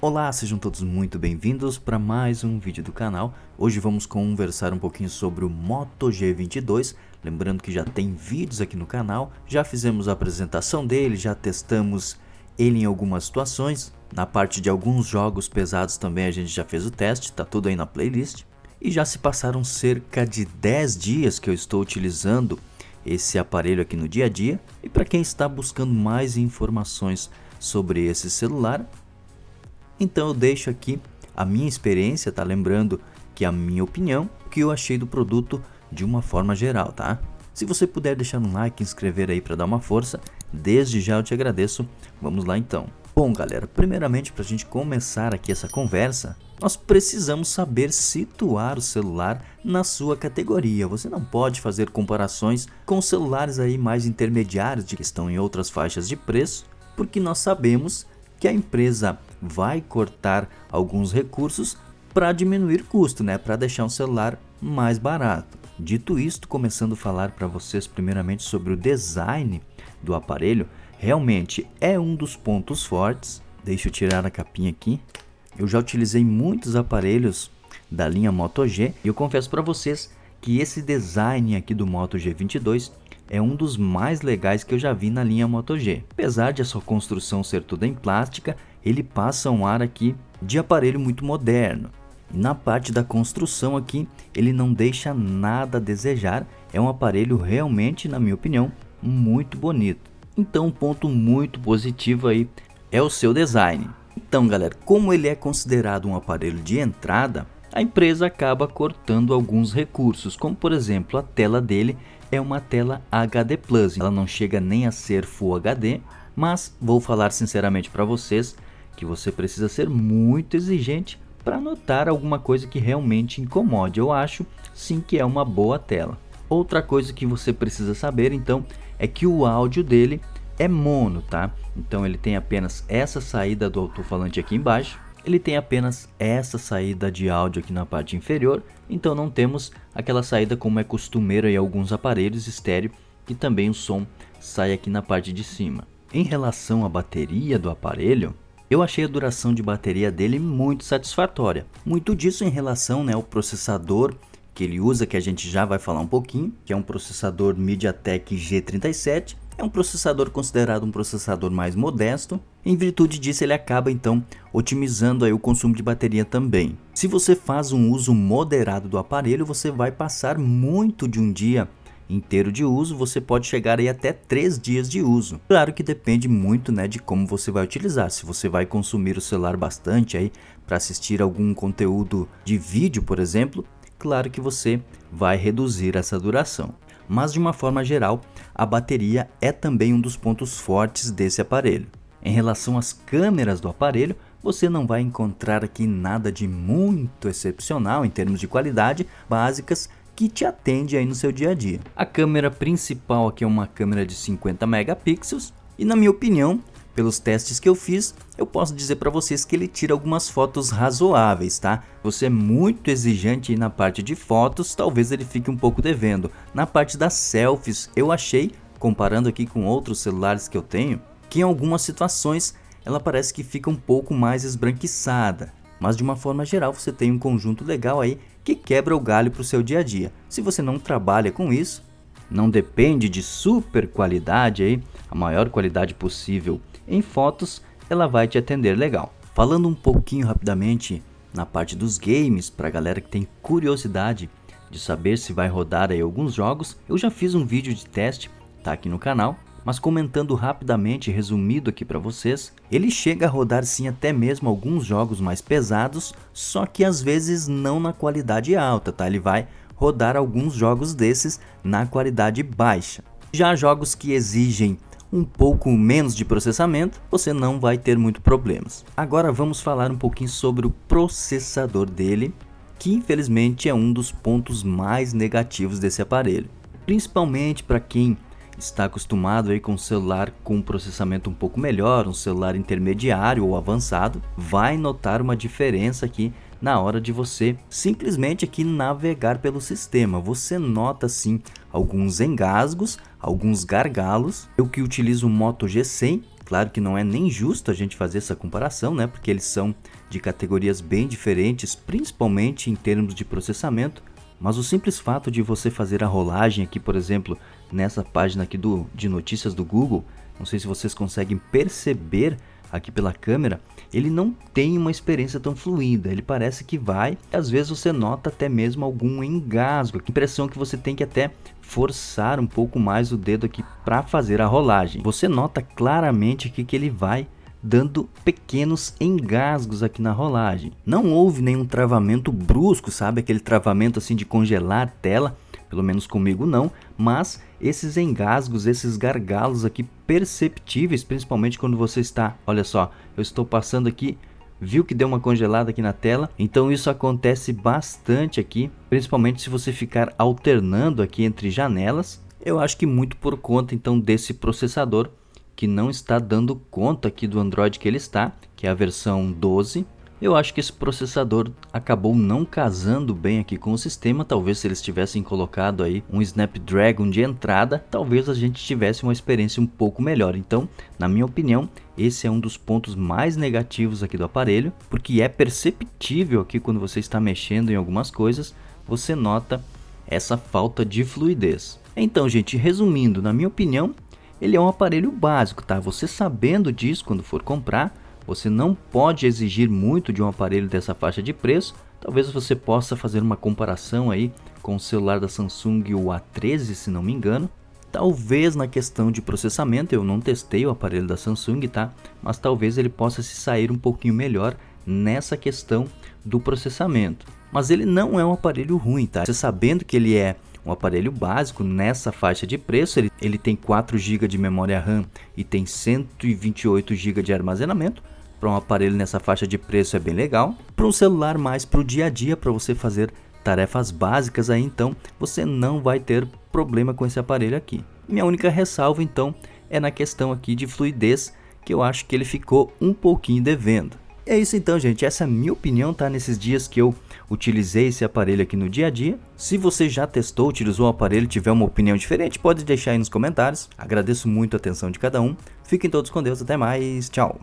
Olá, sejam todos muito bem-vindos para mais um vídeo do canal. Hoje vamos conversar um pouquinho sobre o Moto G22, lembrando que já tem vídeos aqui no canal, já fizemos a apresentação dele, já testamos ele em algumas situações, na parte de alguns jogos pesados também a gente já fez o teste, tá tudo aí na playlist. E já se passaram cerca de 10 dias que eu estou utilizando esse aparelho aqui no dia a dia, e para quem está buscando mais informações sobre esse celular, então eu deixo aqui a minha experiência, tá? Lembrando que a minha opinião, o que eu achei do produto de uma forma geral, tá? Se você puder deixar um like e inscrever aí para dar uma força, desde já eu te agradeço. Vamos lá então. Bom galera, primeiramente para a gente começar aqui essa conversa, nós precisamos saber situar o celular na sua categoria. Você não pode fazer comparações com celulares aí mais intermediários que estão em outras faixas de preço, porque nós sabemos que a empresa vai cortar alguns recursos para diminuir custo, né? Para deixar um celular mais barato. Dito isto, começando a falar para vocês primeiramente sobre o design do aparelho, realmente é um dos pontos fortes. Deixa eu tirar a capinha aqui. Eu já utilizei muitos aparelhos da linha Moto G e eu confesso para vocês que esse design aqui do Moto G22 é um dos mais legais que eu já vi na linha Moto G. Apesar de a sua construção ser toda em plástica, ele passa um ar aqui de aparelho muito moderno. E na parte da construção aqui, ele não deixa nada a desejar. É um aparelho realmente, na minha opinião, muito bonito. Então um ponto muito positivo aí é o seu design. Então galera, como ele é considerado um aparelho de entrada, a empresa acaba cortando alguns recursos, como por exemplo a tela dele é uma tela HD+, ela não chega nem a ser Full HD, mas vou falar sinceramente para vocês que você precisa ser muito exigente para notar alguma coisa que realmente incomode. Eu acho sim que é uma boa tela. Outra coisa que você precisa saber então é que o áudio dele é mono, tá? Então ele tem apenas essa saída do alto-falante aqui embaixo, ele tem apenas essa saída de áudio aqui na parte inferior, então não temos aquela saída como é costumeiro em alguns aparelhos estéreo, que também o som sai aqui na parte de cima. Em relação à bateria do aparelho, eu achei a duração de bateria dele muito satisfatória. Muito disso em relação, né, ao processador que ele usa, que a gente já vai falar um pouquinho, que é um processador MediaTek G37. É um processador considerado um processador mais modesto. Em virtude disso ele acaba então otimizando aí o consumo de bateria também. Se você faz um uso moderado do aparelho, você vai passar muito de um dia inteiro de uso, você pode chegar aí até 3 dias de uso. Claro que depende muito, né, de como você vai utilizar. Se você vai consumir o celular bastante aí para assistir algum conteúdo de vídeo, por exemplo, claro que você vai reduzir essa duração. Mas de uma forma geral, a bateria é também um dos pontos fortes desse aparelho. Em relação às câmeras do aparelho, você não vai encontrar aqui nada de muito excepcional em termos de qualidade, básicas, que te atende aí no seu dia a dia. A câmera principal aqui é uma câmera de 50 megapixels e, na minha opinião, pelos testes que eu fiz, eu posso dizer para vocês que ele tira algumas fotos razoáveis, tá? Você é muito exigente na parte de fotos, talvez ele fique um pouco devendo. Na parte das selfies, eu achei, comparando aqui com outros celulares que eu tenho, que em algumas situações ela parece que fica um pouco mais esbranquiçada. Mas de uma forma geral você tem um conjunto legal aí que quebra o galho para o seu dia a dia. Se você não trabalha com isso, não depende de super qualidade aí, a maior qualidade possível em fotos, ela vai te atender legal. Falando um pouquinho rapidamente na parte dos games, para a galera que tem curiosidade de saber se vai rodar aí alguns jogos, eu já fiz um vídeo de teste, tá aqui no canal, mas comentando rapidamente, resumido aqui para vocês, ele chega a rodar sim até mesmo alguns jogos mais pesados, só que às vezes não na qualidade alta, tá? Ele vai rodar alguns jogos desses na qualidade baixa. Já jogos que exigem um pouco menos de processamento, você não vai ter muito problemas. Agora vamos falar um pouquinho sobre o processador dele, que infelizmente é um dos pontos mais negativos desse aparelho. Principalmente para quem está acostumado aí com um celular com um processamento um pouco melhor, um celular intermediário ou avançado, vai notar uma diferença aqui na hora de você simplesmente aqui navegar pelo sistema. Você nota sim alguns engasgos, alguns gargalos. Eu que utilizo o Moto G100, Claro que não é nem justo a gente fazer essa comparação, né? Porque eles são de categorias bem diferentes, principalmente em termos de processamento. Mas o simples fato de você fazer a rolagem aqui, por exemplo, nessa página aqui de notícias do Google, não sei se vocês conseguem perceber aqui pela câmera, ele não tem uma experiência tão fluida, ele parece que vai, às vezes você nota até mesmo algum engasgo, a impressão que você tem que até forçar um pouco mais o dedo aqui para fazer a rolagem. Você nota claramente aqui que ele vai dando pequenos engasgos aqui na rolagem. Não houve nenhum travamento brusco, sabe? Aquele travamento assim de congelar a tela, pelo menos comigo não, mas esses engasgos, esses gargalos aqui perceptíveis, principalmente quando você está, olha só, eu estou passando aqui, viu que deu uma congelada aqui na tela, então isso acontece bastante aqui, principalmente se você ficar alternando aqui entre janelas. Eu acho que muito por conta então desse processador, que não está dando conta aqui do Android que ele está, que é a versão 12. Eu acho que esse processador acabou não casando bem aqui com o sistema. Talvez se eles tivessem colocado aí um Snapdragon de entrada, talvez a gente tivesse uma experiência um pouco melhor. Então, na minha opinião, esse é um dos pontos mais negativos aqui do aparelho, porque é perceptível aqui quando você está mexendo em algumas coisas, você nota essa falta de fluidez. Então, gente, resumindo, na minha opinião, ele é um aparelho básico, tá? Você sabendo disso quando for comprar, você não pode exigir muito de um aparelho dessa faixa de preço. Talvez você possa fazer uma comparação aí com o celular da Samsung, o A13, se não me engano. Talvez na questão de processamento, eu não testei o aparelho da Samsung, tá? Mas talvez ele possa se sair um pouquinho melhor nessa questão do processamento. Mas ele não é um aparelho ruim, tá? Você sabendo que ele é um aparelho básico nessa faixa de preço, ele tem 4 GB de memória RAM e tem 128 GB de armazenamento. Para um aparelho nessa faixa de preço é bem legal. Para um celular mais para o dia a dia, para você fazer tarefas básicas aí, então você não vai ter problema com esse aparelho aqui. Minha única ressalva então é na questão aqui de fluidez, que eu acho que ele ficou um pouquinho devendo. É isso então, gente, essa é a minha opinião, tá? Nesses dias que eu utilizei esse aparelho aqui no dia a dia. Se você já testou, utilizou o aparelho e tiver uma opinião diferente, pode deixar aí nos comentários. Agradeço muito a atenção de cada um. Fiquem todos com Deus, até mais, tchau!